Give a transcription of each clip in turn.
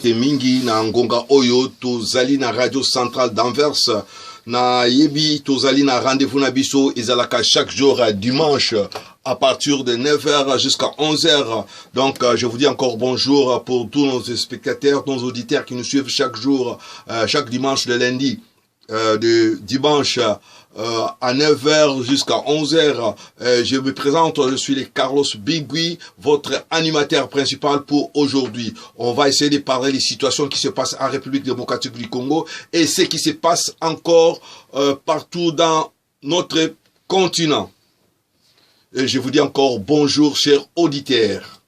Mingi na ngonga oyo tozali na radio centrale d'Anvers na yebi tozali na rendez-vous na biso ezalaka chaque jour dimanche à partir de 9h jusqu'à 11h. Donc je vous dis encore bonjour pour tous nos spectateurs, nos auditeurs qui nous suivent chaque jour, chaque dimanche de lundi, de dimanche à 9h jusqu'à 11h. Je me présente, je suis le Carlos Bigui, votre animateur principal pour aujourd'hui. On va essayer de parler des situations qui se passent en République démocratique du Congo et ce qui se passe encore partout dans notre continent. Et je vous dis encore bonjour, chers auditeurs.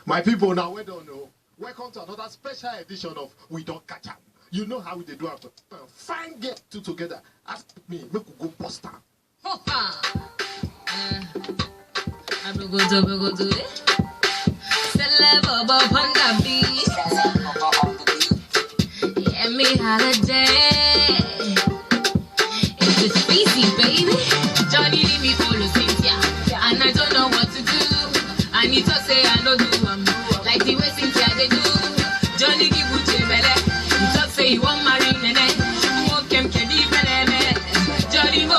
My people, now we don't know. Welcome to another special edition of We Don't Catch Up. You know how they do it. Fine get two together. Ask me, make we go bust down. Go do it. Celeb on the beat. Yeah, me holiday. It's a species, baby. Johnny leave me for the Cynthia. And I don't know what to do. I need to say I don't do. Like the way Cynthia they do. Johnny give Uche belle. He talk say he want marry nene. Walk him kedi belle. Johnny Mo,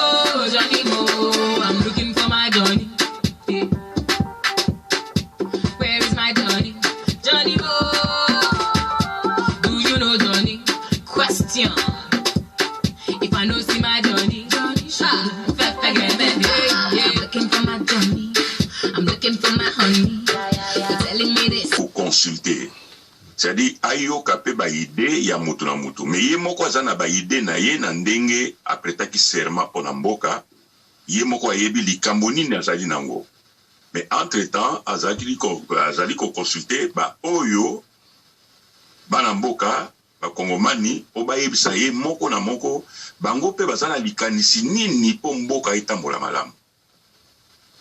I'm looking for my Johnny. Yeah. Where is my Johnny? Johnny Mo, do you know Johnny? Question. If I know see my Johnny, I'm looking for my Johnny. I'm looking for my honey. Pour consulter. C'est-à-dire, ayo kape ba ide ya mutu na mutu. Mais ye moko azana ba ide na ye na ndenge apretaki serma pona mboka. Ye moko ayebi likambo nini azali nango. Mais entre-temps, azali ko consulter ba oyo bana mboka ba kongomani o ba yebisa ye moko na moko bango pe bazana likanisi nini po mboka itambola malamu.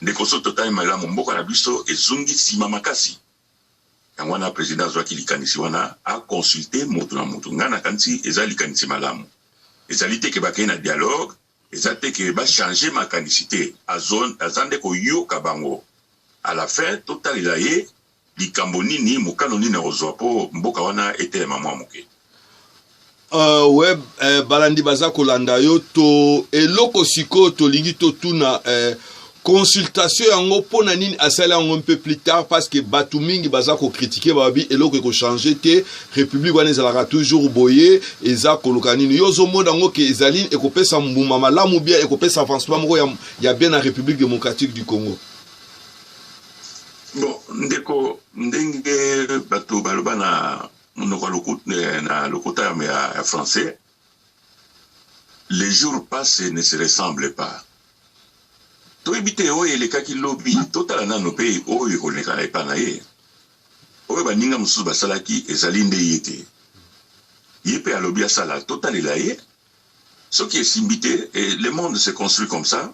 Ndeko so total malamu mboka na biso ezungi sima makasi. Yango wana président zwaki likanisi wana a consulter motu na motu ngana kanisi ezali likanisi malamu. Ezali te ke bakei na dialogue, ezali te ke ba changer makanisi te azande ko yoka bango. À la fin total ila ye likambo nini mokano nini ozwa po mboka wana etelema mwa moke. Ouais, balandi baza kolanda yo to eloko siko to lingi to tuna consultation yango pona nini asala yango un peu plus tard parce que batu mingi baza ko critiquer babi eloko ko changer te république wana ezalaka toujours boye eza koluka nini yo zo moda ngo ke ezali e ko pesa mbuma malamu bien e ko pesa avancement moko ya bien na République démocratique du Congo. Bon, ndeko ndenge batu baloba na lokota ya français, les jours passent et ne se ressemblent pas. To ebite oye le kaki lobby total na no pays oye ko leka na pana ye. Oye baninga mususu basalaki ezali nde yete. Yepe a lobby asala total la ye. Ce qui est simbité et le monde se construit comme ça.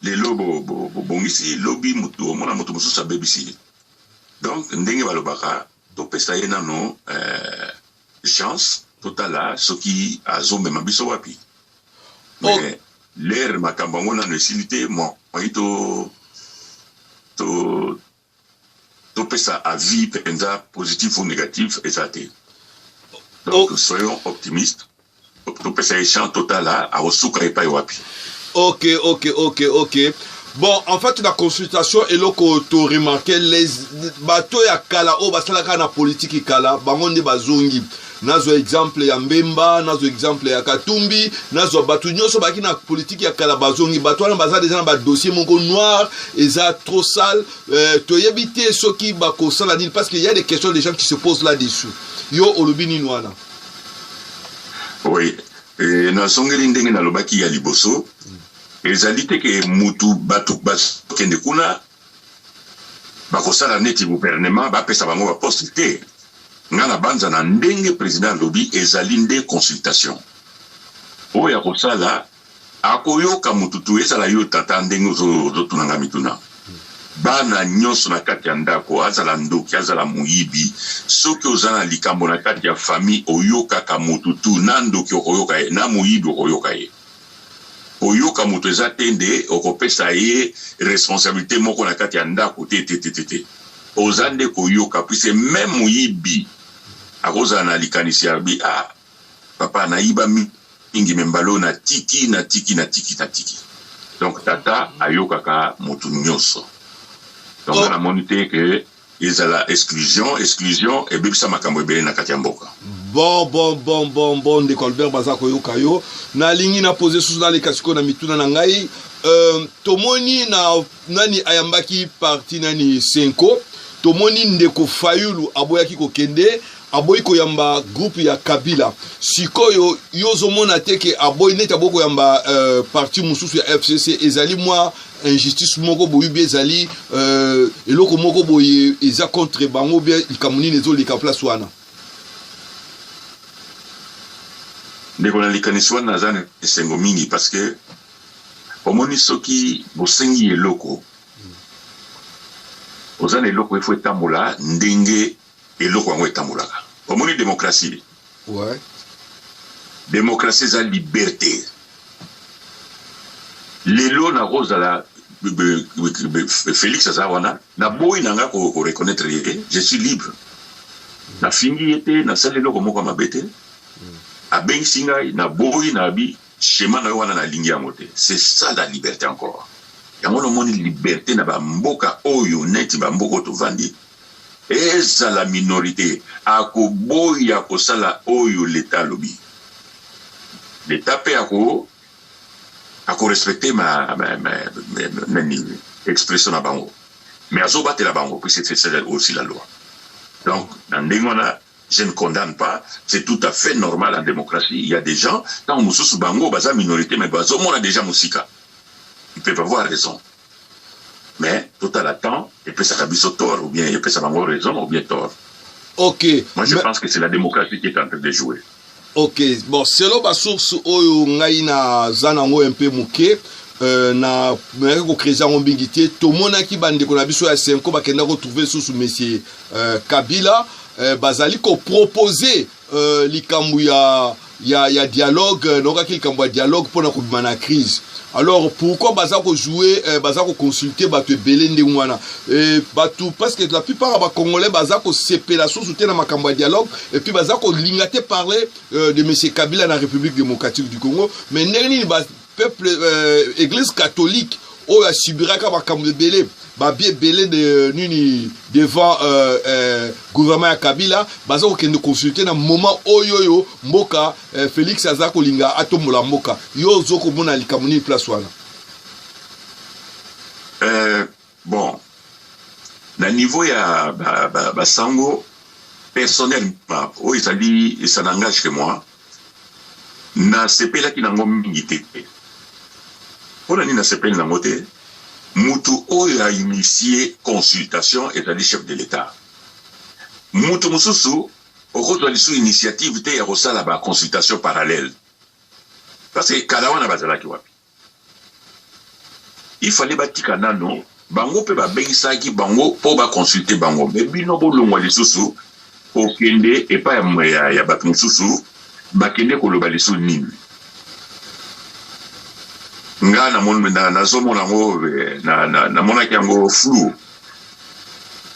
Les lobo bongisi lobby mutu mona mutu mususu abebisi. Donc ndenge balobaka to pesa ye nano chance total ce qui azombe mabiso wapi. Mais l'air makambango na necessité moi to pesa avis penza positif ou négatif exacté. Donc soyons optimistes. To pesa échange total à osuka epai wapi. Ok. Bon, en fait, la consultation et loko to remarqué les bateaux ya kala o basalaka na politique kala bangonde bazongi. Nazo exemple ya Mbemba, nazo exemple ya Katumbi, nazo batu nyoso baki na politique ya kala bazongi bato wana baza déjà na ba dossier moko noir, eza trop sale, to yebite soki bako sala nini parce qu'il y a des questions des gens qui se posent là-dessus. Yo olobi nini wana? Oui, na songeli ndenge na lobaki ya liboso. Ezali te ke mutu batu kende kuna bakosala neti gouvernement bapesa bango ba poste te. Ngana banza na ndenge président lobi ezali nde consultation. Oya kosala akoyoka mututu ezala yo tata ndenge ozotunanga mituna. Bana nyonso na kati ya ndako azala ndoki azala muyibi soki ozana likambo na kati ya famille oyoka ka mututu na ndoki okoyoka ye na muyibi okoyoka ye. oyoka moto eza tende okopesa ye responsabilité moko na kati ya ndako te oza nde koyoka puisque même moyibi akozala na likanisi ya bi papa nayiba mingi membalo na tiki donc tata ayokaka motu nyonso donc na monite que ezala exclusion ebebisa makambo ebele na kati ya mboka. Bon ndeko Albert baza koyoka yo nalingi na pose susu na lekasiko na mituna na ngai tomoni na nani ayambaki parti nani Senko tomoni ndeko Fayulu aboyaki kokende aboyi koyamba groupe ya Kabila sikoyo yozomona teke aboyi neta boko yamba parti mususu ya FCC ezali mwa injustice moko boyi bi ezali eloko moko boyi eza contre bango bien ikamuni nezo leka place wana ndeko na likanisi wana naza esengo mingi parce que omoni soki bosengi eloko oza na eloko efo etambola ndenge eloko yango etambolaka omoni démocratie démocratie eza liberté lelo na kozala Félix aza wana na boyi nanga ko reconnaître je suis libre na fingi ete na sala eloko moko mabe te abengisi ngai na boyi na bi schéma na yo wana na lingi yango te c'est ça la liberté encore yango nomoni liberté na bamboka oyo neti bamboka tovandi ezala minorité akoboya kosala oyo l'état alobi l'état pe respecter ma expression na bango mais azobatela bango puisque c'est aussi la loi donc dans ndengona je ne condamne pas, c'est tout à fait normal en démocratie. Il y a des gens, quand on sous bango, baza minorité, mais bazo on a déjà musika. Ils peuvent avoir raison. Mais tout à la temps, il peut s'abisso tort, ou bien il peut s'avoir raison, ou bien tort. Ok. Moi je pense que c'est la démocratie qui est en train de jouer. Ok. Bon, selon ma source, oyo ngai na zanango un peu mouké. Na ko créer en bingité to monaki bande ko na biso ya Senko bakenda retrouver sous monsieur Kabila bazali ko proposer likambu ya dialogue noka ki likambu ya dialogue pour na kubima na crise. Alors pourquoi baza ko jouer baza ko consulter bato ebele ndenge wana bato parce que la plupart ba congolais baza ko sepela sous na makambo ya dialogue et puis baza ko lingate parler de monsieur Kabila na République démocratique du Congo mais ndenge ba peuple église catholique oyo asibiraka makambo ebele babie ebele de nini devant gouvernement ya Kabila baza kokende consulter na moment oyo mboka Félix aza kolinga atombola mboka yo ozokomona likambo nini place wana bon na niveau ya basango personnellement oyo ezali ça n'engage que moi na sepelaki nango mingi te mpona nini nasepeli nango te mutu oyo a initié consultation ezali chef de l'état mutu mosusu okozwa lisu initiative te ya kosala baconsultation parallèle parce que kala wana bazalaki wapi il fallait batika nano bango mpe babengisaki bango mpo baconsulte bango me bino bolongwa lisusu okende epai ya bato mosusu bakende koloba lisu nini nga nazomona yango namonaki yango flou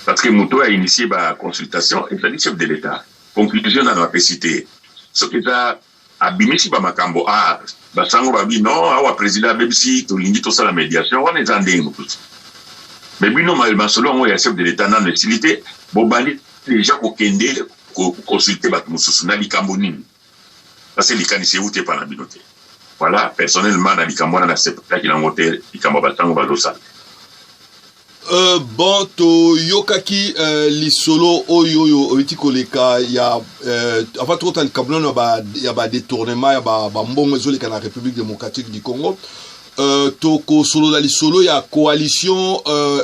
parce que moto a initié baconsultation ezali chef de l'état conclusion nano apesi te soki eza abimisi bamakambo basango babi non awa président abebisi tolingi tosala médiation wana eza ndenge mosusu mais bino masolo yango ya chef de l'état nano esili te bobandi déjà kokende koconsulte bato mosusu na likambo nini parce que likanisi euti epa na bino te voilà personnellement na likambo wana nasepelaki nango te likambo basango bazosala bon toyokaki lisolo oyo oyuti koleka ya enfin tota likambo nano ya badétournement ya bambongo ezoleka na République démocratique du Congo tokosolola lisolo ya coalition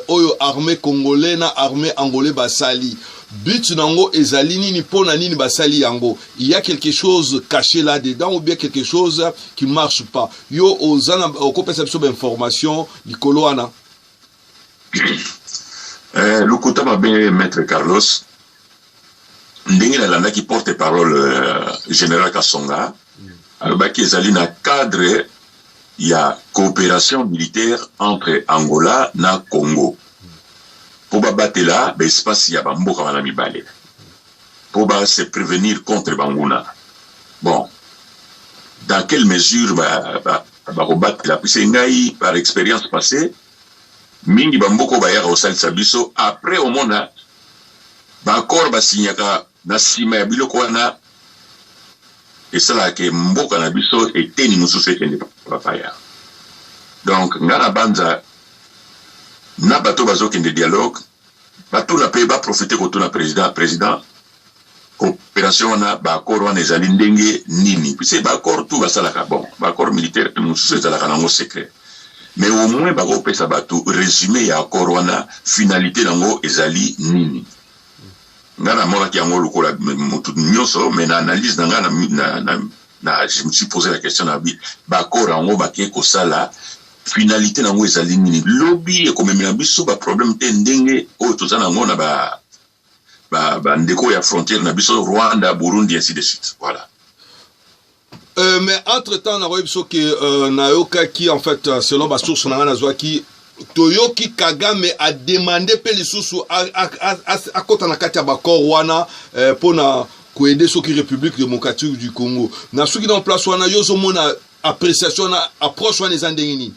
oyo armée congolais na armée angolais basali but nango ezali nini pona nini basali yango il y a quelque chose caché là dedans ou bien quelque chose qui marche pas yo ozana okopesa biso information likolo wana lokuta mabe maître Carlos ndenge nalandaki porte-parole général Kasonga alobaki ezali na cadre il y a coopération militaire entre Angola na Congo. Pour battre là, l'espace il y a bamboka wana mibale. Pour se prévenir contre Banguna. Bon, dans quelle mesure combattre là? Puisque ngai par expérience passée, mingi bamboko bayara au sal sabiso après au monde accord basignaka na sima ya biloko wana et cela que mboka na biso eteni mususu ekende papaya. Donc ngana banza na bato bazokende dialogue bato na pe ba profiter ko tuna président coopération na ba accord wana ezali ndenge nini puisque ba accord tout basalaka bon ba accord militaire mususu ezalaka nango secret mais au moins ba kopesa bato résumé ya accord wana finalité nango ezali nini. Ngana mona ki yango lokola mutu nyonso mais na analyse na je me suis posé la question na bi ba accord yango bakie ko sala finalité nango ezali nini lobby e komemela biso ba problème te ndenge o tozana ngona ba ndeko ya frontière na biso Rwanda Burundi ainsi de suite voilà. Mais entre-temps, on a vu que Nayoka qui, en fait, selon ma source, on a qui Toyoki Kagame a demandé les sous à côté de Katia Bakor pour aider ceux qui République démocratique du Congo. Na ceux qui dans place wana yozo mona appréciation na approche wana les andengini.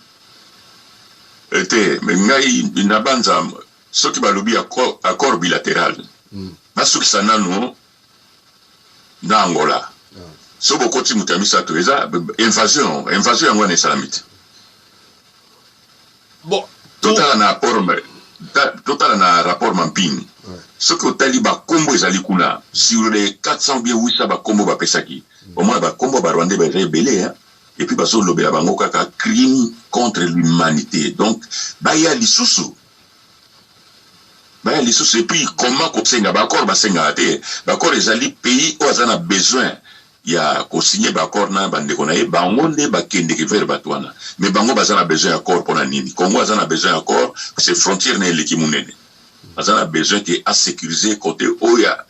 Mais ngai inabanza ceux qui balobi accord bilatéral. Na ceux qui sanano na Angola. So boko ti mutamisa to eza invasion yango na salamite. Bon, total na rapport mamping. Ce que taliba kombo ezali kuna sur les 400 bien 800 ba kombo ba pesaki. Au moins ba kombo ba Rwandais ba rebelle hein. Et puis ba so lobela bango kaka crime contre l'humanité. Donc ba ya lisusu. Et puis comment ko senga ba accord ba senga te. Ba accord ezali pays où azana besoin. Il y a co-signé l'accord na bande konaye bangonde bakende ke vers batwana mais bango bazana besoin accord pour nini Congo azana besoin accord c'est frontière na lekimunene azana besoin que à sécuriser côté oya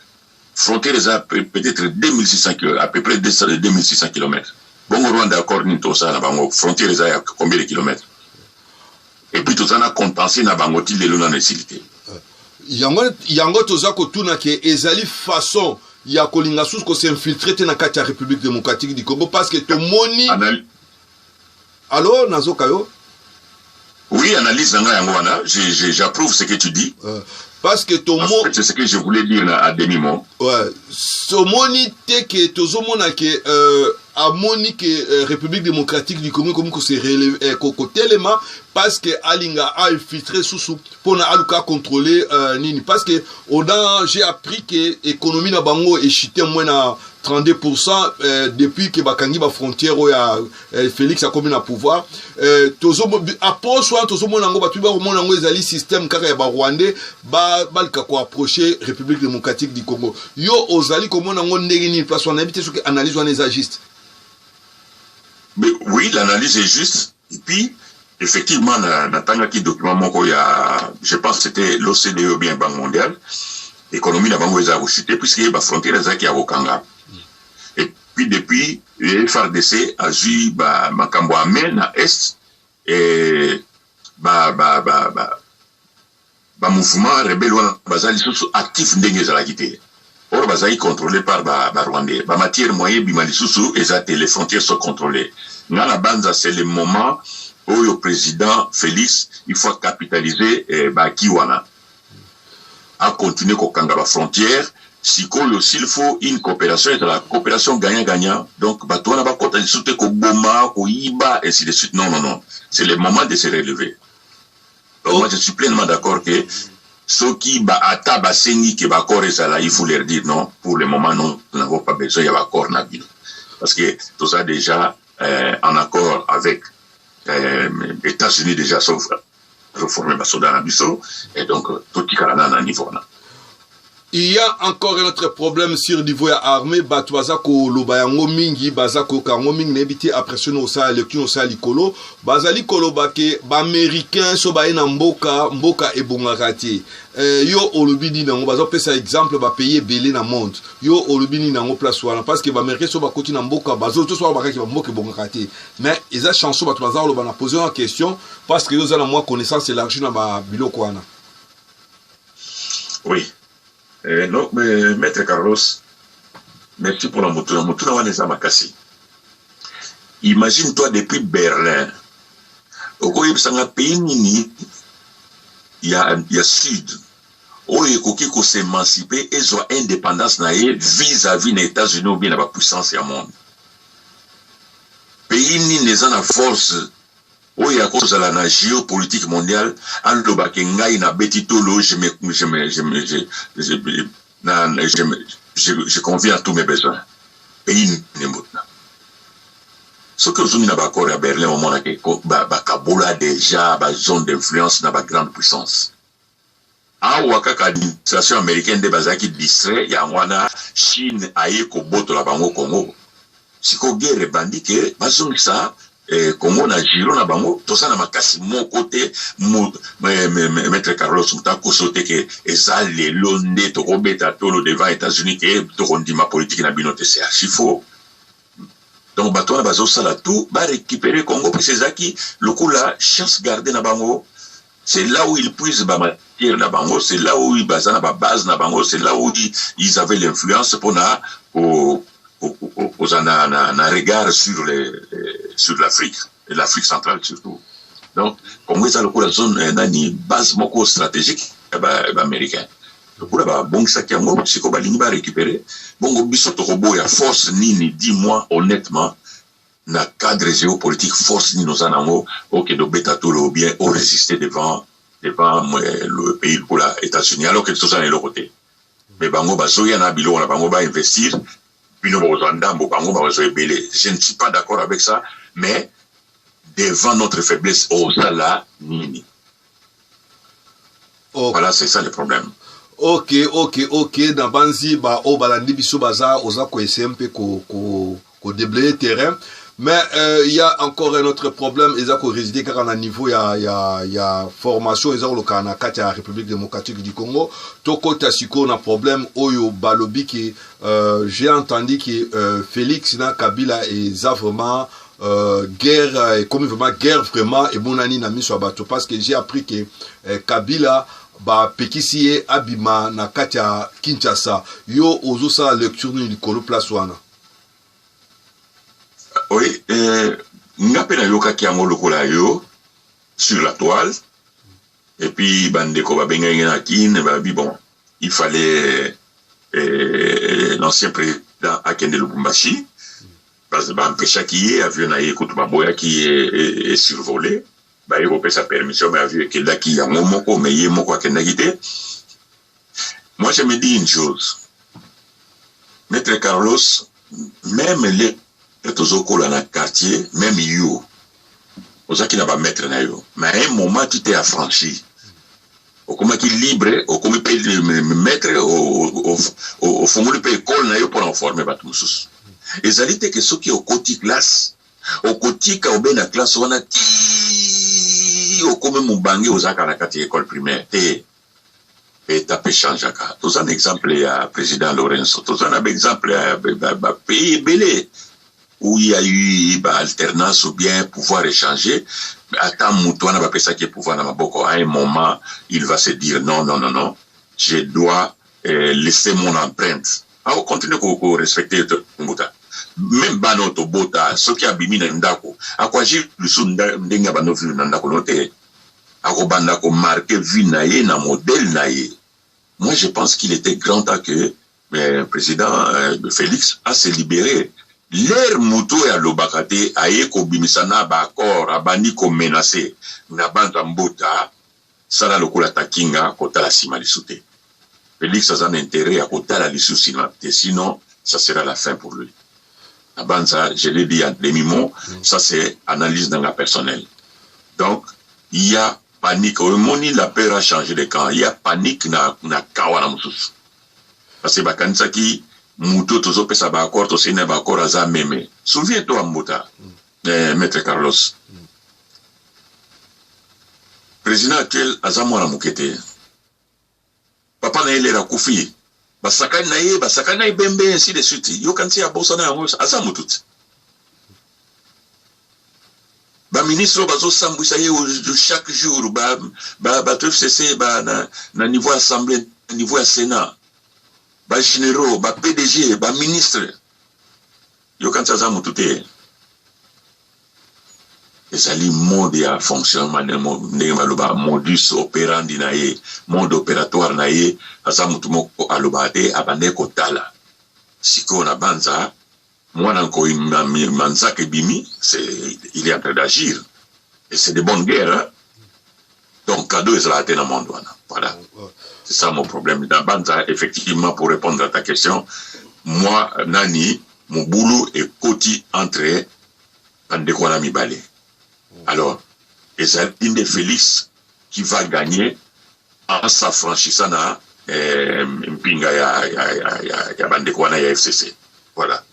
frontière peut-être 2600 km à peu près 2600 km bongo Rwanda accord ni to ça na bango frontière za combien de kilomètres et puis tout ça na compenser na bango ti lelo na nécessité yango toza ko tuna ke ezali façon il y a kolinga sous ko s'infiltrer na kati ya République démocratique du Congo parce que to moni alors nazokayo oui analyse nanga yango wana j'approuve ce que tu dis parce que to mo c'est ce que je voulais dire à demi-mot ouais so moni te que tozo mona que a moni que République démocratique du Congo comme ko se relever tellement parce que alinga a infiltré sous pour na aluka contrôler nini parce que j'ai appris que l'économie na bango est chuté moins à 32% depuis que bakangi ba frontière ya Félix a commis na pouvoir tozo approche soit tozo mona ngo batu ba mona ngo ezali système kaka ya ba Rwandais ba balka ko approcher République démocratique du Congo yo ozali ko mona ngo ndenge ni place on habite ce que analyse on est juste. Mais oui, l'analyse est juste. Et puis, effectivement, qui document moko ya, je pense que c'était l'OCDE ou bien Banque mondiale, l'économie n'a pas chuté puisque la frontière est à Okanga. Et puis, depuis, le FRDC a joué Makambo Amé na Est et mouvement rebelle bazali actif ndenge za la quitté. Or, Bazaï contrôlé par Rwandais. Matière moyenne, Bimalisusu, et les frontières sont contrôlées. Dans la bande, c'est le moment où le président Félix, il faut capitaliser Kiwana. À continuer qu'au la frontière, si il faut une coopération, et la coopération gagnant-gagnant. Donc, Batouana va compter sur Boma, Iba, ainsi de suite. Non. C'est le moment de se relever. Donc, moi, je suis pleinement d'accord que ceux qui ata basengi que bakor ezala il faut leur dire non pour le moment non nous n'avons pas besoin de bakor na bino parce que tout ça déjà en accord avec États-Unis déjà sauf reformer basoda na biso et donc tout qui kana na niveau na Il y a encore un autre problème sur le niveau armé. Batouazako lobayango mingi bazako kango mingi nebiti après no sa lecture no sa likolo bazali kolo bake ba américain so ba ina mboka ebongakati yo olubini nango bazo pesa exemple ba payer belé na monde yo olubini nango place wana parce que ba américain so ba koti na mboka bazo to so ba kaki ba mboka ebongakati mais eza chanson batouazalo bana poser une question parce que yo za na moi connaissance élargie na ba biloko wana. Oui. Non, mais Maître Carlos, merci pour la moto. La moto, imagine-toi depuis Berlin. Au pays il y a Sud. Où il y a s'émanciper et soit indépendance vis-à-vis des États-Unis ou bien la puissance du monde. Pays ni les en a force. Où il y a cause de la géopolitique mondiale, en le bakenga na betitolo, je conviens à tous mes besoins. Pays n'est pas. Ce que nous avons d'accord à Berlin, au moment où Kabola déjà, zone d'influence dans la grande puissance. En Ouakaka, l'administration américaine de Bazaki distrait, il y a un Chine, Aïe, Koboto, la Bango, Congo. Si ko guerre bandit que, bazon ça, Congo na Giro na bango tout ça na makasi mon côté Maître Carlos Mutako sote que ezal les londe to robeta tolo devant États-Unis que to rondima politique na binote c'est archi faux. Donc bato na bazo sala tout ba récupérer Congo puis c'est ça qui le coup la chance garder na bango c'est là où ils puisent ba matière na bango c'est là où ils basent na ba base na bango c'est là où ils avaient l'influence pour na aux un regard sur l'Afrique, et l'Afrique centrale surtout. Donc, comme vous savez, la zone est base stratégique américaine. Donc, bon, ça qui a bon, c'est qu'on va récupérer. Bon, bisoto robot et force ni dis-moi honnêtement, na cadre géopolitique force ni nos anamo, ok, do beta tout le bien, au résister devant le pays pour les États-Unis, alors que tout ça est l'autre côté. Mais bango bazoya na bilo, bango va investir. Je ne suis pas d'accord avec ça, mais devant notre faiblesse, nini. Voilà, c'est ça le problème. Ok. Dans Banzi, balandi biso baza, oza ko essayer un peu ko déblayer terrain. Mais il y a encore un autre problème, ils ont résidé car à un niveau il y a formation, ils ont le cas à la République démocratique du Congo. Toko Tassiko on a problème oyo balobi qui j'ai entendu que Félix na Kabila est vraiment guerre comme vraiment guerre vraiment et mon ani na mis sur bateau parce que j'ai appris que Kabila ba pekisi abima na katia Kinshasa yo ozo sa lecture ni kolo place wana. Oui, n'appelle yoka qui a molokola yo sur la toile et puis bandeko ba benga ngena kin ba bi bon il fallait l'ancien président Akende Lubumbashi parce que ba empêcha qui est avion na écoute ba boya qui est survolé ba il sa permission mais avion que là qui a momoko mais yé moko akenda gité. Moi je me dis une chose, Maître Carlos, même les tozoko la na quartier même yo ozaki na ba maître na yo mais à un moment tu t'es affranchi au comment qui libre au comment peut mettre au fond peut école na yo pour en former ba tous ezali te que ceux qui au côté classe au côté ka obena classe wana ti au comment mubangi ozaka na quartier école primaire te et tapé changeaka tous un exemple ya président Lorenzo tous un exemple ya pays belé où il y a eu alternance ou bien pouvoir échanger, attends, Moutouana va ça qui est pouvoir dans ma boko. À un moment, il va se dire non, je dois laisser mon empreinte. Alors, continue à respecter Mouta. Même Bano Tobota, ceux qui abîment Ndako, à quoi j'ai le son d'Ndenga Bano vu Ndako noté, à quoi Bandako marqué vu naïe, na modèle naïe. Moi, je pense qu'il était grand temps que le président Félix a se libéré. L'air muto ya lobakate aye ko bimisana ba accord abani ko menacer na banda mbota sala lokola takinga kota la sima lisute. Félix a un intérêt à kota la lisusi sinon ça sera la fin pour lui. Na banda je l'ai dit en demi-mot, ça c'est analyse dans la personnelle. Donc il y a panique au moni la peur a changé de camp, il y a panique na kawana mususu. parce que bakanisaki muto tozopesa baaccord tosene baaccord aza meme. Souviens-toi Mbota, Maître Carlos. Président actuel aza mwana mukete. Papa na ele rakufi. Basakani na ye bembe ainsi de suite. Yo kanti ya bosa na yango aza mututi. Ba ministre bazo sambwisa ye chaque jour ba FCC na niveau assemblée, niveau Sénat. Ba généraux, ba PDG, ba ministre. Yo kanti aza mututi. ezali mode ya fonctionnement ndenge maloba modus operandi na ye mode opératoire na ye aza mutu moko aloba te abande kotala sikoyo na banza mwana nko manzaka ebimi il est en train d'agir et c'est de bonnes guerres hein? Donc cadeau ezala te na monde wana voilà c'est ça mon problème dans banza effectivement pour répondre à ta question moi nani mon boulot est côté entre bandeko na mibale. Alors, Ezali de Félix qui va gagner en s'affranchissant à Mpinga ya Bandekwana ya FCC. Voilà.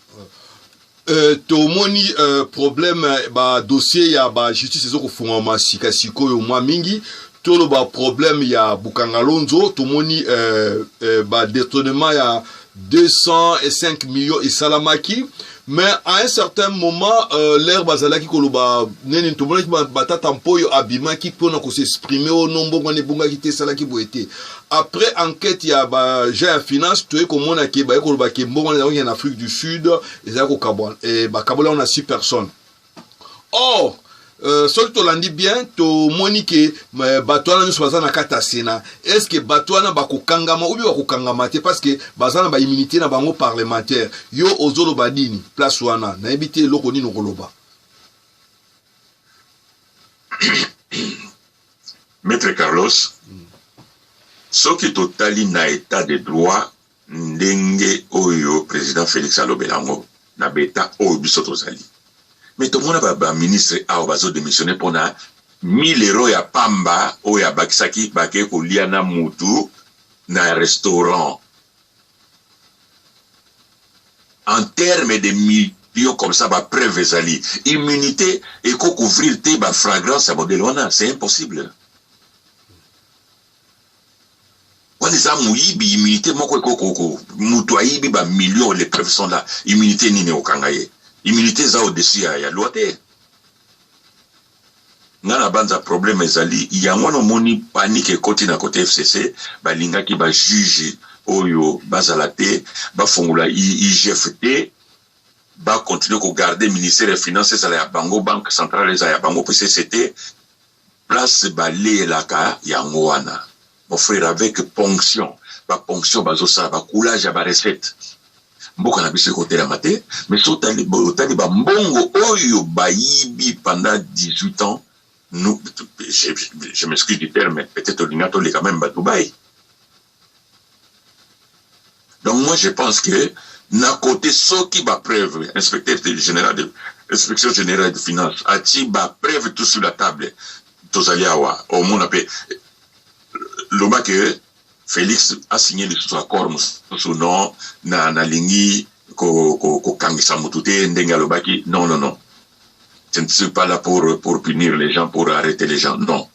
Tomoni problème ba dossier ya ba justice ezoko fungama sika sikoyo mwa mingi tolo ba problème ya Bukangalonzo tomoni ba détournement ya 205 millions et salamaki. Mais à un certain moment, l'air bazalaki koloba nene tomona ki batata mpoyo abima ki pona ko s'exprimer au nombo ngone bunga ki te salaki boete. Après enquête ya ba ja finance to e komona ki ba koloba ki mbongo na en Afrique du Sud ezako ko kabon et ba kabola on a 6 personnes. Or Sol to landi bien to monike batwana nyuso bazana kata sena est-ce que batwana bakokangama ou bien bakokangama te parce que bazana ba immunité na bango parlementaire yo ozolo badini place wana na ebité loko nino koloba. Maître Carlos soki totali na état de droit ndenge oyo président Félix alobelango na beta oyo biso tozali. Mais tout le monde a ministre a bazo démissionné pour na 1000 euros ya pamba ou ya bakisaki bake ko liana mutu na restaurant. En termes de millions comme ça, ba preuve ezali. Immunité et ko couvrir te ba fragrance à modèle wana, c'est impossible. Quand les gens mouibi immunité moko ko mutu aibi ba millions les preuves sont là. Immunité ni ne okangaye. Immunité za au-dessus ya loi te. Ngana banza problème ezali yango no moni panique côté na côté FCC balinga ki ba juge oyo bazala te ba fongula IGFT ba continuer ko garder ministère des finances ça ya bango banque centrale za ya bango PCCT place balé la ka yango wana mon frère avec ponction ba ponction bazo ça ba coulage ba recette mboka na biso côté la maté mais sotali ba mbongo oyo bayibi pendant 18 ans nous je m'excuse du terme mais peut-être l'inato les quand même ba Dubaï. Donc moi je pense que na côté so qui ba preuve inspecteur général de inspection générale de finances ati ba preuve tout sur la table tozaliawa au monde appelé le bac que Félix a signé le sous-accord sous nom na lingi ko kangisa mutute ndenga lobaki non je ne suis pas là pour punir les gens pour arrêter les gens non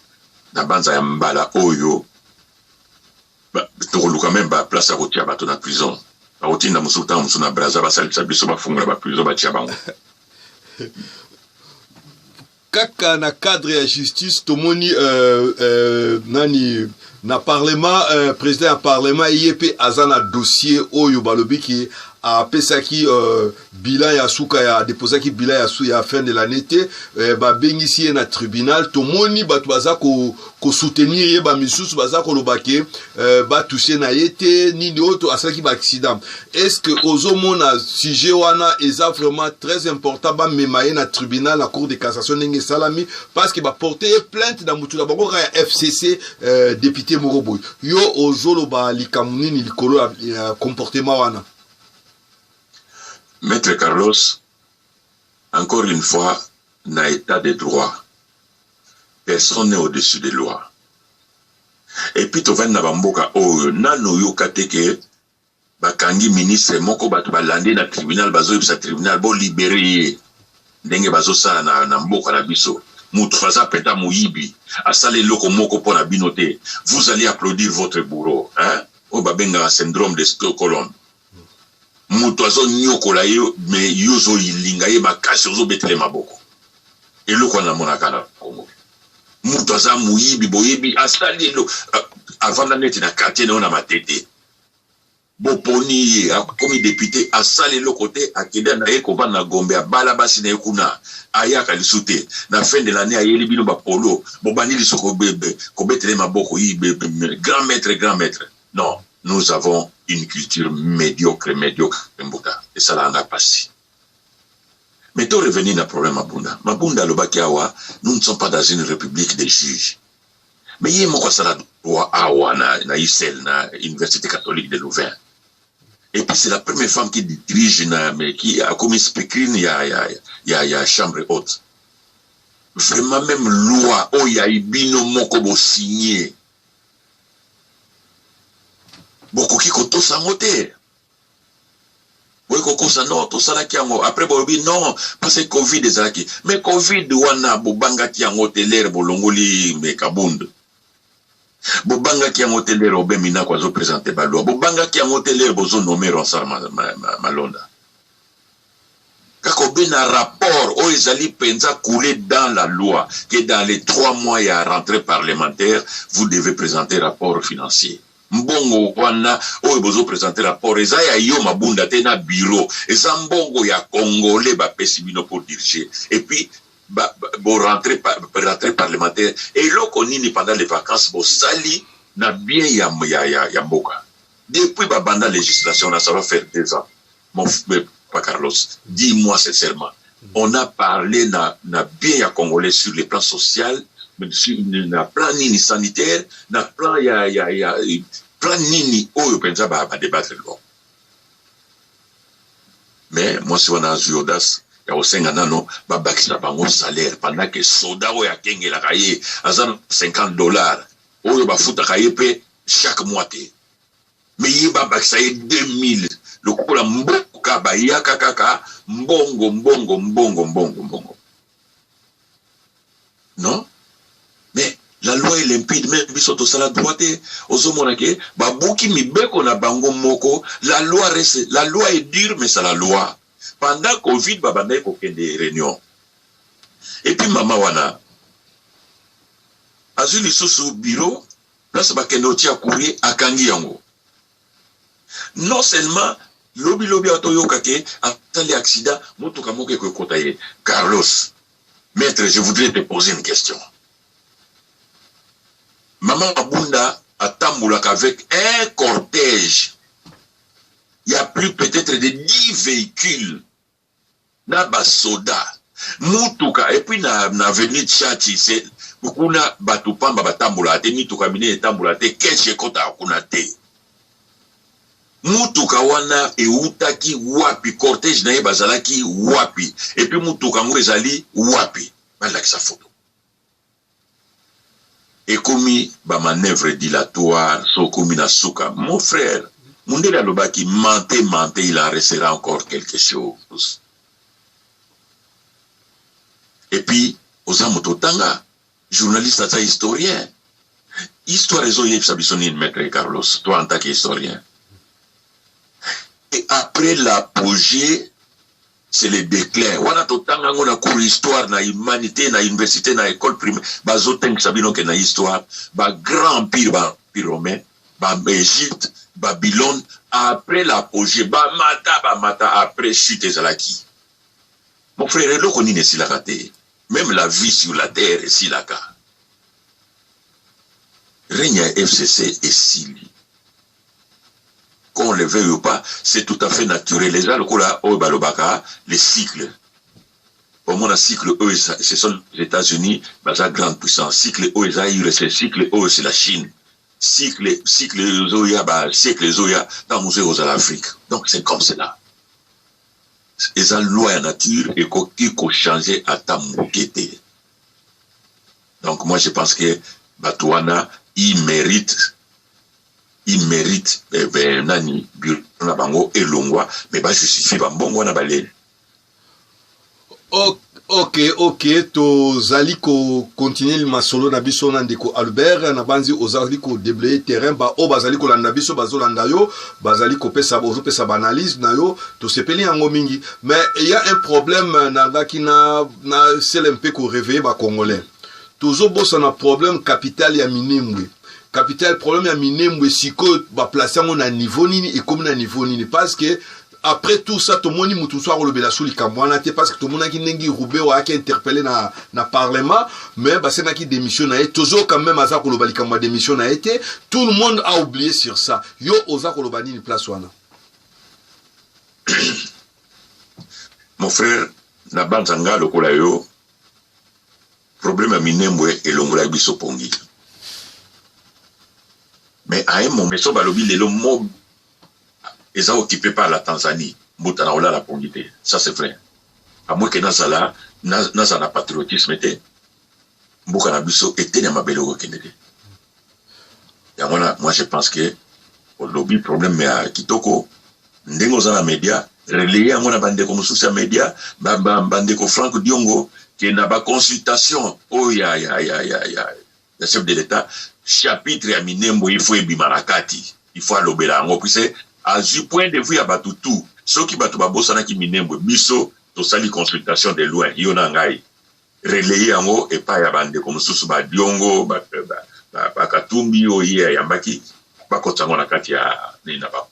na banza ya mbala oyo ba to quand même ba place à rotia ba to na prison ba rotia na musuta musuna braza ba salisa biso ba funga ba prison ba tia bango kaka na cadre ya justice tomoni nani na parlement président ya parlement yepe azana dossier oyo balobiki a pesaki bilan ya suka ya déposaki bilan ya fin de l'année te ba bengisi na tribunal tomoni batu baza ko soutenir ye ba misusu baza ko lobake ba toucher na yete ni d'autres asaki ba accident est-ce que ozomona sujet wana eza vraiment très important ba memaye na tribunal la cour de cassation ndenge salami parce que ba porter plainte na mutu na bango ya FCC député Moroboy yo ozolo ba likamuni ni likolo comportement wana. Maître Carlos, encore une fois, n'a état de droit. Personne n'est au-dessus des lois. Et puis, tu vas na bamboka, oh, nano yo kateke, bakangi ministre moko bato balande na tribunal bazoyebisa tribunal bolibere ye ndenge bazosala na mboka na biso mutu aza peta moyibi asala eloko moko mpo na bino te, vous allez applaudir votre bourreau, hein? Oyo babengaka syndrome de Stockholm. Mutu azonyokola ye me yo ozoyilinga ye makasi ozobetele maboko eloko wana namonaka na Congo. Mutu aza moyibi boyebi asali eloko avanda neti na quartier na yo na matete boponi ye akomi député asali eloko te akende na ye kovanda na Gombe abala basi na ye kuna ayaka lisu te na fin de l'année ayeli bino bapolo bobani liso kobetele maboko yi grand maître. Non, nous avons une culture médiocre mbuta et ça l'a passé. Mais to revenir na problème Mabunda lobaki awa, nous ne sommes pas dans une république des juges. Mais yé moko sala droit awa na ISEL na Université catholique de Louvain. Et puis c'est la première femme qui dirige mais qui a commis speakerine il y a chambre haute. Vraiment même loi oh ya ibino moko bo signé. Beaucoup qui koto sangote. Oui, kokosa non, tout ça là qui ango. Après bobi non, parce que Covid est là qui. Mais Covid wana bobanga qui ango teler bolongoli me kabund. Bobanga qui ango teler obemina kwa zo présenter baloi. Bobanga qui ango teler bozo nommer Ronsard Malonda. Kako ben un rapport où ils allaient penser couler dans la loi que dans les 3 mois il y a rentrée parlementaire, vous devez présenter rapport financier. Mbongo wana oyo bozo présenter rapport eza ya yo Mabunda te na bureau eza mbongo ya congolais ba pesi bino pour diriger et puis bo rentrer parlementaire et loko nini pendant les vacances bo sali na bien ya mboka depuis ba banda législation ça va faire 2 ans mon pas Carlos dis-moi sincèrement on a parlé na bien ya congolais sur le plan social na plan nini sanitaire na plan ya plan nini oyo penza ba débattre lo. Mais moi si on a audace ya osenga nano ba bakisa bango salaire pendant que soda o ya kengela kaye azana $50 oyo ba futa kaye pe chaque mois te. Mais yi ba bakisa 2000 le kola mboka ba yaka kaka mbongo. Non? Mais la loi est limpide, même bisoto sala droite, ozomonake, babuki mibeko na bango moko, la loi est dure, mais c'est la loi. Pendant Covid, babanda ko kende réunion. Et puis mama wana, azuli susu bureau, place bakende otia courrier akangi yango. Non seulement lobi atoyoka ke atali accident, motuka moke ko kotaye. Carlos, maître, je voudrais te poser une question. Maman Mabunda a tamboulak avec un cortège. Il y a plus peut-être de 10 véhicules. Na basoda. Mutuka. Et puis na avenue Tchati, c'est beaucoup na batupamba batamboula te, mituka mine tamboula te, keshe kota akuna te. Mutuka wana eutaki wapi, cortège na ye bazalaki wapi. Et puis mutuka ngo ezali wapi. Balaki sa photo. Et commis ba manœuvre dilatoire, so commis na souka. Mon frère, Mundele Alobaki mentait, il en restera encore quelque chose. Et puis, Osamoto Tanga, journaliste à historien. Histoire est zoye Sabisoni maître Carlos, toi en tant qu'historien. Et après l'apogée, c'est le déclin. Wana totanga ngona cours histoire na humanité na université na école primaire bazo tenk sabino ke na histoire ba grand empire romain ba Égypte Babylone après l'apogée ba mata après chute ezalaki. Mon frère eloko nini esilaka te. Même la vie sur la terre esilaka. Règne FCC esili. Qu'on le veuille ou pas, c'est tout à fait naturel. Les gens, les cycles. Au moins, le cycle, eux, ce sont les États-Unis, la grande puissance. Cycle, eux, c'est cycle, eux, c'est la Chine. Cycle, Zoya, cycle, Zoya, dans le musée aux l'Afrique. Donc, c'est comme cela. Et ça, loi à nature, et qu'il faut changer à ta mouquette. Donc, moi, je pense que Batouana, il mérite il mérite nani bureau na bango elongwa mais ba justifier ba mbongo na balele. Ok, to zali ko continuer le masolo na biso na ndeko Albert na banzi ozali ko déblayer terrain ba o bazali ko landa biso bazolanda yo bazali ko pesa analyse na yo to sepeli yango mingi mais il y a un problème na ngaki na CLMP ko réveiller ba congolais toujours bossa na problème capital ya Minembwe capital problème ya Minembwe siko ba placer ngo na niveau nini et comme na niveau nini parce que après tout ça, tout le monde est soir le bela sous les camouana, parce que tout le monde qui roubé ou qui interpellé na parlement, mais bah c'est qui démissionne toujours quand même à ça que le bali kamwa démissionne a été, tout le monde a oublié sur ça. Yo osa que le bali ni place wana. Mon frère, na banzanga le kola yo, problème à Minembwe et l'ongola biso pongi. Mais à un moment, so balobi le mob ils sont occupés par la Tanzanie. Moutanaola la pongité. Ça c'est vrai. À moins que Nazala, Nazana patriotisme était. Mbukanabiso était dans ma belle Kenede. Moi je pense que au lobby problème mais à Kitoko, ndengo za na média, relayer à mon bande comme social média, bande ko Franck Diongo, qui n'a pas consultation. Oh ya. Le chef de l'État, chapitre à Minembwe, il faut ebimarakati. Il faut alobela ngo puisse à du point de vue à Batutu, ceux qui battent Babosana qui Minembwe, Biso, to sali consultation de loin, Yonangai, relayer en haut et pas yabande comme sous Diongo, Katumbi, Oye, Yambaki, Bakotango kati ya Ninaba.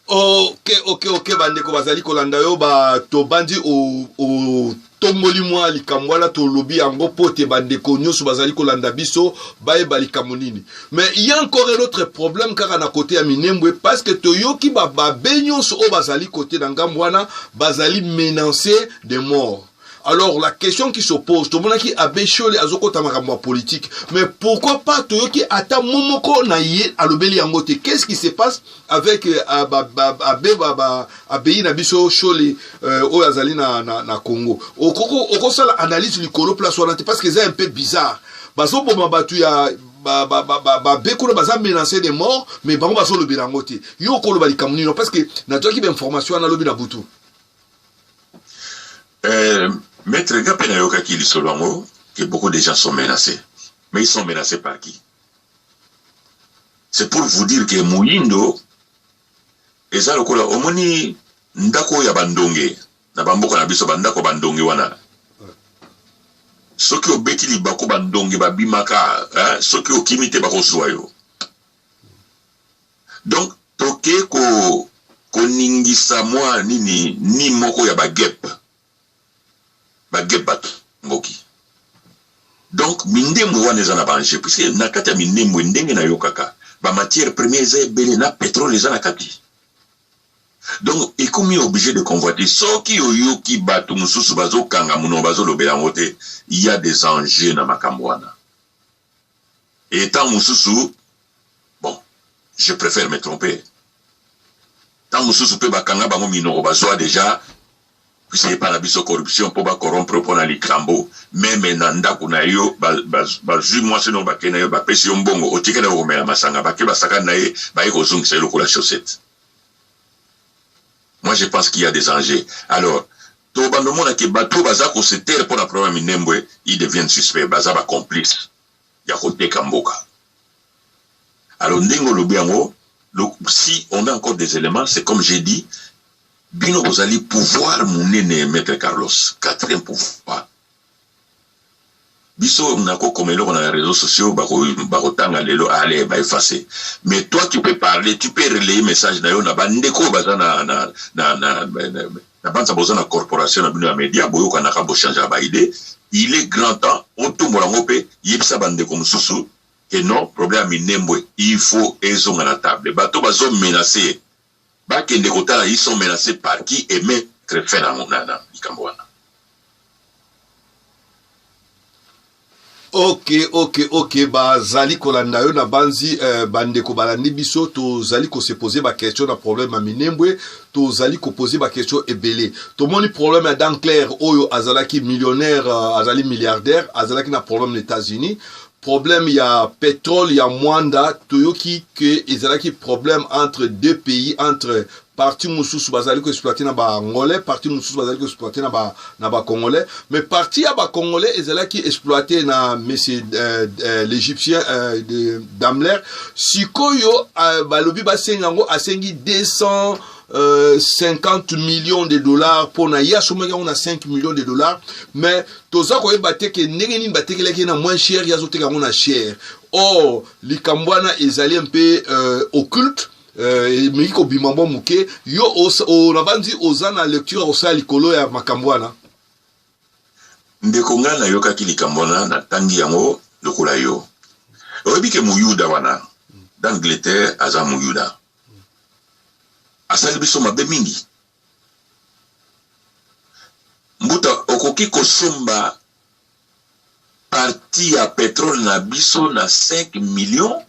Ok, bande ko bazali kolanda yo ba to bandi o tomboli mwa likamwala to lobi yango pote bande ko nyoso bazali kolanda biso bae balikamonini. Mais il y a encore un autre problème car na côté ya Minembwe parce que to yoki ba benyos o bazali côté d'Angamwana bazali menacé de mort. Alors la question qui se pose, tout le monde qui a béchol les azoko tamakamwa politique, mais pourquoi pas tout qui ata momoko na yé à l'obéli angote? Qu'est-ce qui se passe avec Abeyi Nabiso Chole au Azali na Congo? Oko ça l'analyse du colo place parce que c'est un peu bizarre. Baso boma batu ya bekolo baza menacé de mort, mais bango baso lobi angote. Yo kolo bali kamunino parce que na toi qui ba information na lobi na butu. Maître Gapenayoka qui dit selon que beaucoup de gens sont menacés. Mais ils sont menacés par qui? C'est pour vous dire que Mouyindo, eza lokola omoni ndako ya bandonge, na bamboka na biso bandako bandonge wana. Soki obeti li bako bandonge babimaka, soki okimite bako suwayo. Donc, toke ko ningisa mwa nini ni moko ya bagep. Donc Minembwe wana eza na banche puisque na kati ya Minembwe ndenge na yokaka ba matière première eza ebele na pétrole eza na kati. Donc ekomi obligé de convoiter soki oyoki bato mususu bazokanga muno bazolobela ngote, il y a des enjeux na makambo wana. Et tant mususu, bon, je préfère me tromper. Tant mususu pe bakanga bango minoko bazwa déjà puisque par la biso corruption pour ba corrompre pour na likambo même nanda kuna yo ba ju moi sinon ba kena yo ba pesi mbongo otike na komela masanga ba ke ba saka na ye ba iko zungisa yo la chaussette. Moi je pense qu'il y a des enjeux. Alors to bando mona ke bato baza ko se terre pour la problème Minembwe, ils deviennent suspects, baza ba complice ya côté Kamboka. Alors ndengo lobiango, si on a encore des éléments, c'est comme j'ai dit, Bino Rosali pouvoir mounene Maître Carlos, quatrième pouvoir. Biso nako komelo on a les réseaux sociaux barotanga lelo allez ba effacer. Mais toi tu peux parler, tu peux relayer message na yo na bandeko bazana na banza bozana corporation na bino média boyo kana ka bo changer ba idée. Il est grand temps on tombe la ngope yebisa bandeko mususu et non problème Minembwe, il faut ezonga na table. Bato bazo menacer. Ils sont menacés par qui et mettre fin à mon nana, Ok, bah, zali kolanda yo na banzi, bandeko balandi biso, to zali ko se poser ma question na problème à Minembwe, to zali ko poser ma question ebele. To moni problème à Dan Claire, oyo azalaki millionnaire, azali milliardaire, azalaki na problème aux États-Unis. problème ya pétrole ya mwanda toyoki que ezalaki problème entre deux pays, entre parti mususu bazali ko exploiter na ba angolais, parti mususu bazali ko exploiter na ba congolais, mais parti ya ba congolais ezalaki exploiter na monsieur l'égyptien Daimler. Sikoyo balobi basengango asengi 250 millions de dollars pour na ya someka on a 5 millions de dollars, mais toza ko ebate ke ndenge batekelaki na moins cher ya zoteka on a cher. Or likambwana ezali un peu occulte. Miko bimambo muke yo on avandi ozana lecture osa likolo ya makambwana ndeko ngana yoka kilikambona na tangi yango lokola yo oyebike muyuda wana d'Angleterre aza muyuda asali biso mabe mingi mbuta okoki kosomba parti ya pétrole na biso na 5 millions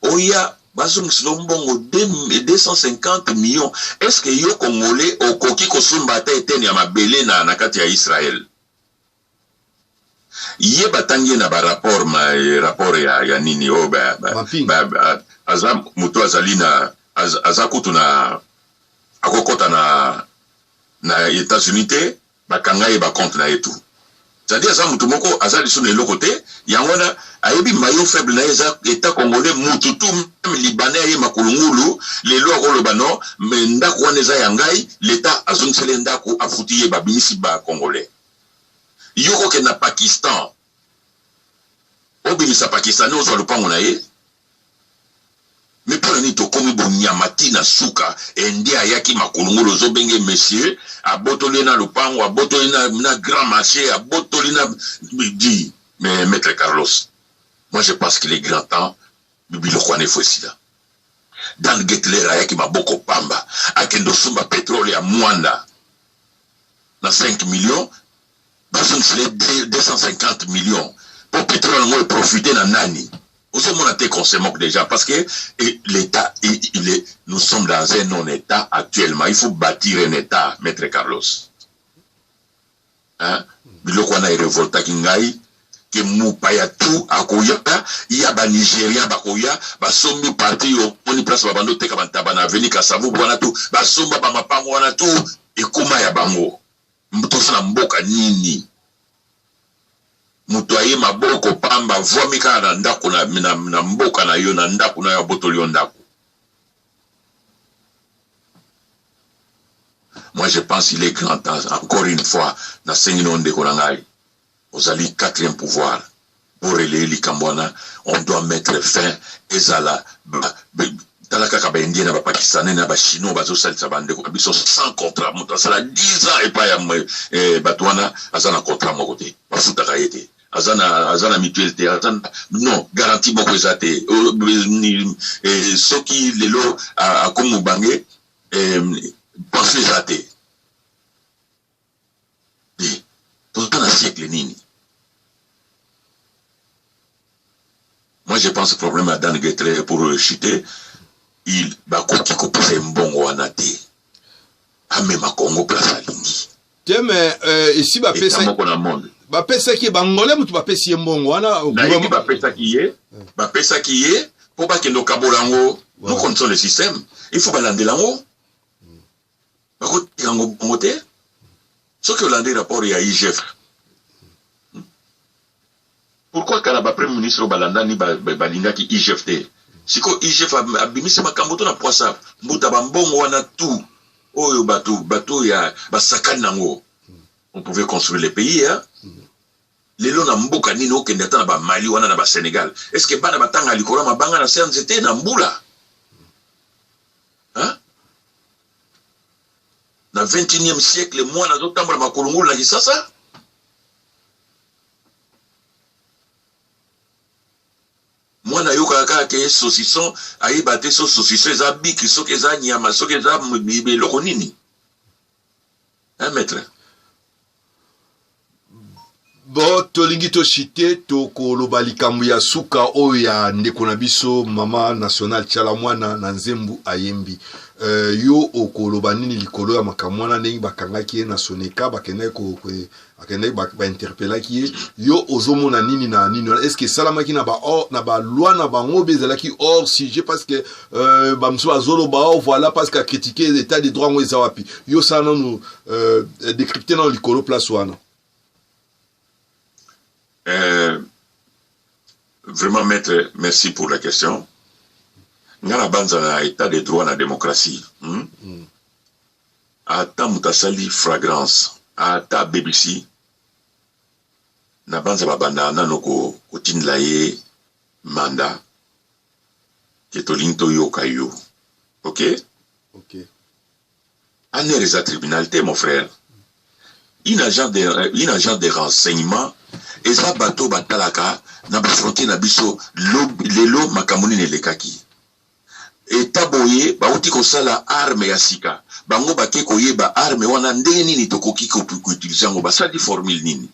oya Bazum Slombongo 250 millions. Est-ce que yo Congolais au koki kosumba ta eteni ya mabele na nakati ya Israël? Ye batangi na ba rapport ya nini o azam muto azalina azakutu na akokota na États-Unis te bakanga ye ba compte na etu. C'est-à-dire ça mutu moko azali sone lokote yangona ayebi mayo faible na eza état congolais mututu même libanais ye makulungulu le loko lobano mais ndako wana eza yangai l'état azongisele ndako afuti ye babimisi ba congolais yoko ke na Pakistan obimisa Pakistan ozwa lupango na ye mais pour ni to komi bonyamati na suka ende ayaki makulungulu zo benge monsieur abotoli na lupango abotoli na grand marché abotoli na dit mais maître Carlos, moi je pense qu'il est grand temps bibilo kwane fosida dan Getler ayaki maboko pamba akendo sumba pétrole ya mwanda na 5 millions bason c'est 250 millions pour pétrole moi profiter na nani. On a été conscient déjà parce que l'État, nous sommes dans un non-État actuellement. Il faut bâtir un État, maître Carlos. Hein? Bilokwana est révolta kingai, que moupaya tout à Koya, il y a ba Nigeria, ba Koya, ba sommi parti au poni place babando te kabantaba veni kasavu bwana tout, ba somba ba mapango wana tout, et kuma ya bango. Mtosa na mboka nini? Mutoye maboko pamba vomi kana ndako na mboka na yo na ndako na yo botoli ndako. Moi je pense qu'il est grand temps encore une fois na sengino ndeko nangai ozali 4e pouvoir pour relayer likambwana on doit mettre fin ezala talaka ka ba indien na ba pakistanais na ba chinois bazo salisa bandeko biso sans contrat muto sala 10 ans et pas ya batwana azana contrat moko te bafuta ka yete azana mutualité azana non garantie moko ezate soki lelo a komu bange pensez ezate tout un siècle nini. Moi je pense que le problème à Dan Getler pour chuter il va continuer à faire un bon wanate à même à Congo place à lingi. Tiens mais ici va pesa ba pesa ki bangolais mutu ba pesi mbongo wana gouvernement ba pesa ki est pour pas que nos kabolango nous connaissons le système il faut balander lango ba ko yango moté ce que l'andé rapport ya IGF. Pourquoi quand la premier ministre balanda ni balinga ki IGFT siko IGF abimisi makambo to na poisa mbuta bambongo wana tout oyo bato ya basakani nango on pouvait construire les pays hein lelo na mboka nini okende ata na ba Mali wana na ba Sénégal est-ce que bana batanga likolo mabanga na CNZT na mbula hein na 21e siècle moi na zotambola makolongolo na kisasa moi na yoka kaka ke saucisson ayibate so saucisson za biki so ke za nyama so ke za biloko nini hein maître bon tolingi to chite to koloba likambo ya suka oyo ya ndeko na biso mama national Tchala mwana na nzembu ayembi yo okoloba nini likolo ya makamwana ndenge bakangaki na Soneka bakende ko akende ba interpellaki yo ozomona nini na nini est-ce que salamaki na ba loi na bango bezalaki hors sujet parce que bamso azolo ba voilà parce que critiquer l'état des droits ngo ezawapi yo ça nous décrypter dans likolo place wana. Vraiment, maître, merci pour la question. Ngana banza na état de droit na démocratie. Ata mutasali fragrance, ata BBC. Na banza babanda nanoko kotinlaye mandat. Ketolinto yo kayo. OK? OK. Anereza tribunalité mon frère. Un agent de renseignement eza bato batalaka na bafrontier na biso lelo makamoni ne lekaki. Eta boye bauti kosala arme ya sika. Bango bake koyeba arme wana ndenge nini tokoki ko utiliser ngo basali formule nini.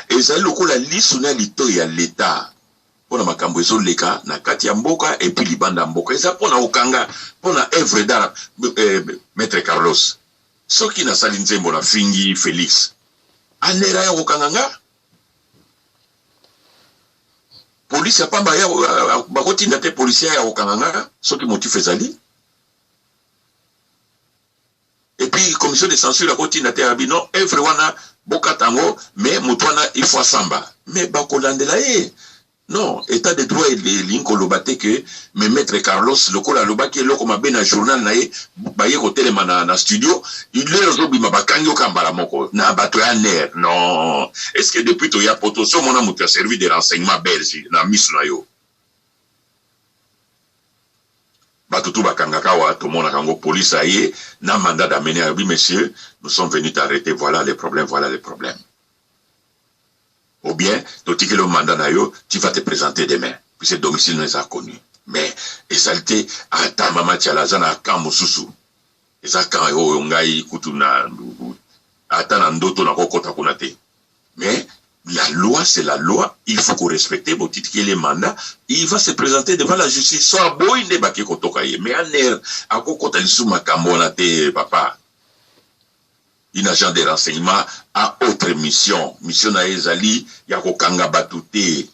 Eza lokola lisuna lito ya l'État. Pona makambo ezo leka na kati ya mboka et puis libanda mboka. Eza pona okanga pona œuvre d'art Maître Carlos. Soki na sali nzembo na fingi Félix. Anera ya okanganga. Police ya pamba ya bakoti ndate policier ya okanganga soki motif ezali. Et puis commission de censure ya koti ndate abino œuvre wana boka tango mais mutwana il faut samba. Mais bakolandela ye. Non, état de droit et l'inko lobate que me maître Carlos lokola lobaki loko mabe na journal na ye baye ko telema na studio il leur obima bakango kambala moko na bato ya ner. Non, est-ce que depuis to ya poto so mona mutu a servi de renseignement belge na misu na yo bato tu bakanga kawa to mona kango police aye na mandat d'amener oui monsieur nous sommes venus t'arrêter voilà les problèmes ou bien, tu le mandat nayo, tu vas te présenter demain. Puis ce domicile n'est pas connu. Mais, exalté, à ta maman tialazana, kamususu. Et ça, quand on ngai kutuna, à ta nandoto na kokota kunate. Mais, la loi, c'est la loi. Il faut qu'on respecte, bon, titre qu'il est mandat. Il va se présenter devant la justice. Soit boy, ne baki kotokaye. Mais, en air, à kokota lisu makamonate, papa. Un agent de renseignement a autre mission. Mission na ezali ya kokanga batute.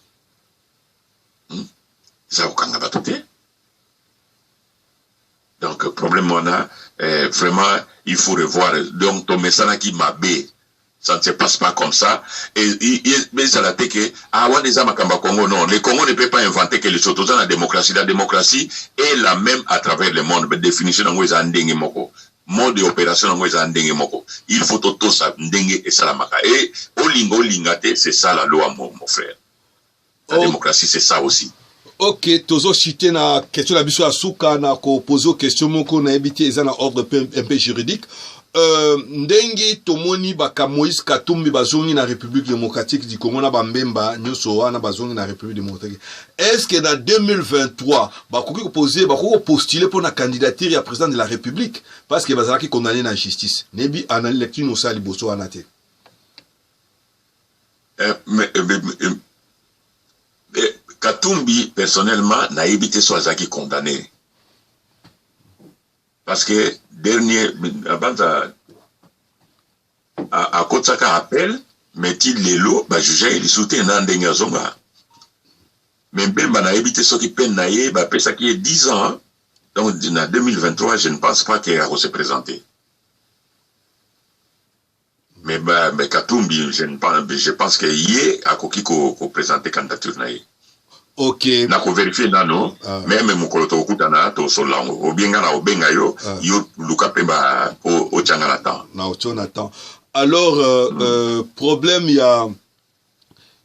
Ça kokanga batute. Donc problème on a vraiment il faut revoir. Donc ton message qui m'a bé. Ça ne se passe pas comme ça. Et mais ça la que ah des amakamba Congo non. Le Congo ne peut pas inventer quelque chose dans la démocratie. La démocratie est la même à travers le monde. Mais définition en weza ndenge moko. Mode d'opération en weza ndenge moko. Il faut tout ça ndenge et salamaka. Et olingate c'est ça la loi mon frère. La démocratie c'est ça aussi. Ok, tozo cité na question la biso asuka na ko poser question moko na ebité ezana ordre un peu juridique. Ndenge tomoni baka Moïse Katumbi bazongi na République démocratique du Congo na bambemba nyoso wana bazongi na République démocratique. Est-ce que dans 2023 bakoki poser bako postuler pour la candidature ya président de la République parce que bazalaki condamné na justice. Nebi ana lecture no sali boso anate. Katumbi personnellement n'a évité soit zaki condamné. Parce que dernier, à Kotsaka appel, met-il les lots, bah, juge, il soutient Nandenge Zonga. Mais ben, bah, n'a évité ce qui peine naïe, bah, après ça qui est 10 ans, donc, en 2023, je ne pense pas qu'il va se présenter. Mais, bah, mais Katumbi, je pense qu'il y a à Koki ko présenter candidature naïe. Ok. Na ko vérifier nano, même mukoloto okutana to solango. Obenga na obenga yo, yo luka pemba o changana temps. Na o Jonathan. Alors problème il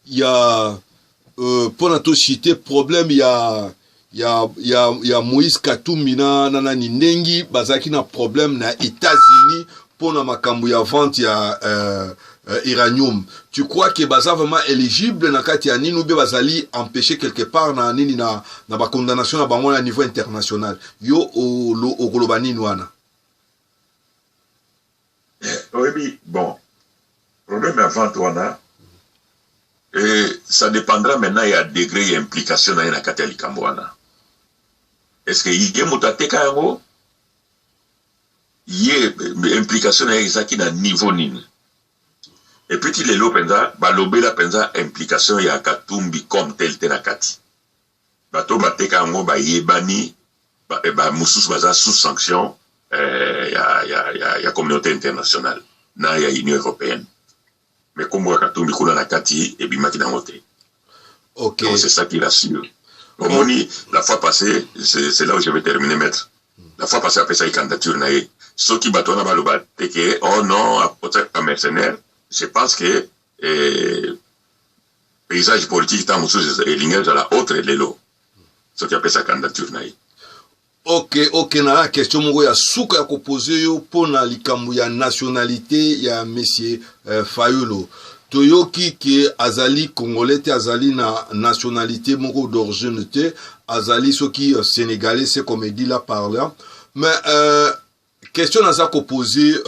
y a pour notre cité problème il y a Moïse Katumbi na nani nengi bazaki na problème na États-Unis pour na makambu ya vente ya uranium. Tu crois que baza vraiment éligible na kati ya nini ou bien bazali empêcher quelque part na nini na ba condamnation na bango na niveau international. Yo o kolobani wana. Oui, bon. Problème avant wana ça dépendra maintenant il y a degré d'implication na kati ya likambo wana. est-ce que yé mutateka yango yé implication na ezaki na niveau nini? Et puis il est là penza balobela penza implication ya Katumbi comme tel na kati bato bateka yango ba yebani ba mususu baza sous sanction ya communauté internationale na ya Union européenne, mais comme Katumbi kuna na kati et bimaki na moté. Ok, donc c'est ça qui rassure. Omoni la fois passée, c'est là où je vais terminer, maître. La fois passée après ça il candidature na ye ceux qui batona baloba teke oh non apôtre mercenaire. Je pense que paysage politique tant mususu elinga za la autre lelo ceux qui appellent sa candidature na ye. Ok, na question moko ya suka ya kopose yo pona likambo ya nationalité ya monsieur Fayulu. Toyoki ki azali congolais te azali na nationalité moko d'origine te azali soki sénégalais, c'est comme dit là par là. Mais question à ça poser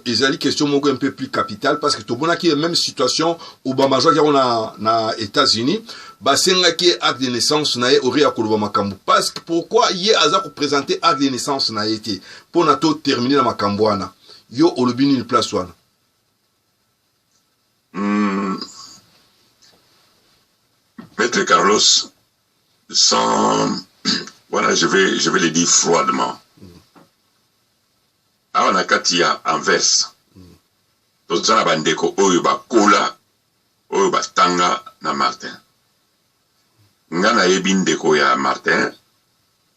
ezali question moko un peu plus capitale parce que tout bon qui est même situation au bamajo qui on a na États-Unis ba senga qui acte de naissance na ori ya koloba makambo parce que pourquoi yé aza ko présenter acte de naissance na été pour na to terminer na makambo wana yo olobini une place wana. Maître Carlos, sans voilà, je vais le dire froidement. Awa na kati ya Anvers tozana bandeko oyo bakola oyo batanga na Martin nga na yebi ndeko ya Martin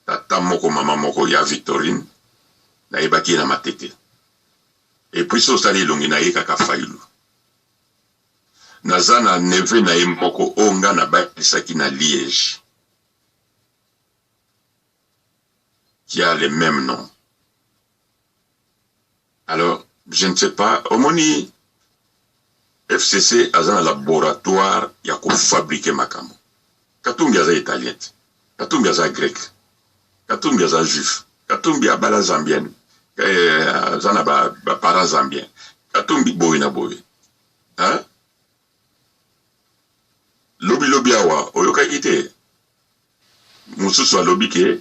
tata moko mama moko ya Victorine na yebaki na matete et puis so sali longi na ye kaka Fayulu naza na neve na ye moko oyo nga na balisaki na Liège qui a le même nom. Alors, je ne sais pas, omoni FCC a un laboratoire qui a fabriqué makambo. Katumbi a italien, Katumbi a grec, Katumbi a juif, Katumbi a bala zambien, zana ba para zambien, Katumbi boy na boy. Hein? Lobi awa, oyoka kite. Mususu a lobi ke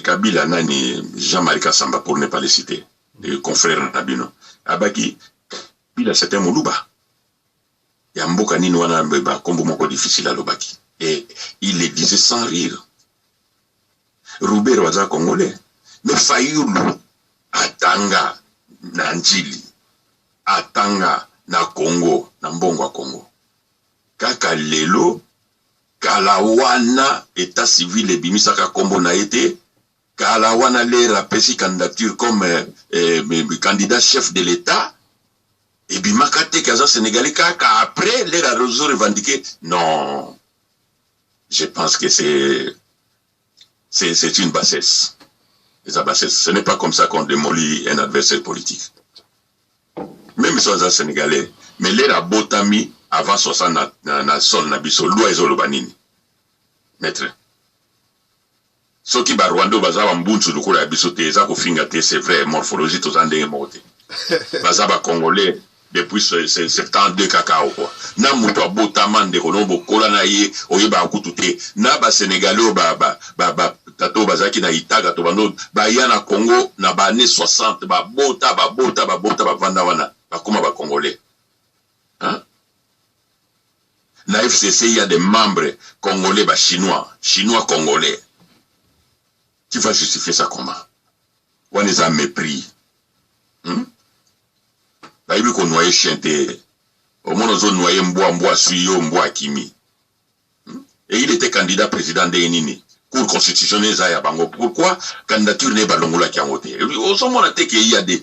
Kabila nani Jean-Marie Kassamba pour ne pas le citer. Le confrère Nabino. Abaki, Kabila c'était Moulouba. Yamboka nini wana mbeba kombo moko difficile à l'obaki. Et il le disait sans rire. Roubert waza congolais. Mais Fayulu, atanga na Njili, atanga na Congo, na mbongo wa Congo. Kaka lelo, kalawana état civil et bimisaka kombo na été. Kalawana les rapesi candidature comme candidat chef de l'État. Et bimakate kaza sénégalais kaka après les réseaux revendiqués. Non. Je pense que c'est une bassesse. Ce n'est pas comme ça qu'on démolit un adversaire politique. Même si on est sénégalais, mais les rabotami avant 60 na sol na biso loi ezolobanini. Maître. Ce qui va Rwanda bazaba mbunchu lukula biso te za kofinga te c'est vrai morphologie to zande moté. Bazaba congolais depuis 72 cacao quoi. Na muto abotama ndeko no bokola na ye oyeba akutute na ba sénégalais ba tato bazaki na itaga to bando ba yana Congo na ba année 60 ba bota ba vanda wana ba koma ba congolais. Hein? Na FCC il y a des membres congolais ba chinois congolais. Tu vas justifier ça comment? On les a mépris. Bah, il qu'on noyait chanté. Au moins, on a noyé mboa suyo, mboa kimi. Et il était candidat président de Nini. Cour constitutionnelle Zaya Bango. Pourquoi candidature n'est pas longola qui a voté? Au sommet, on a dit qu'il y a des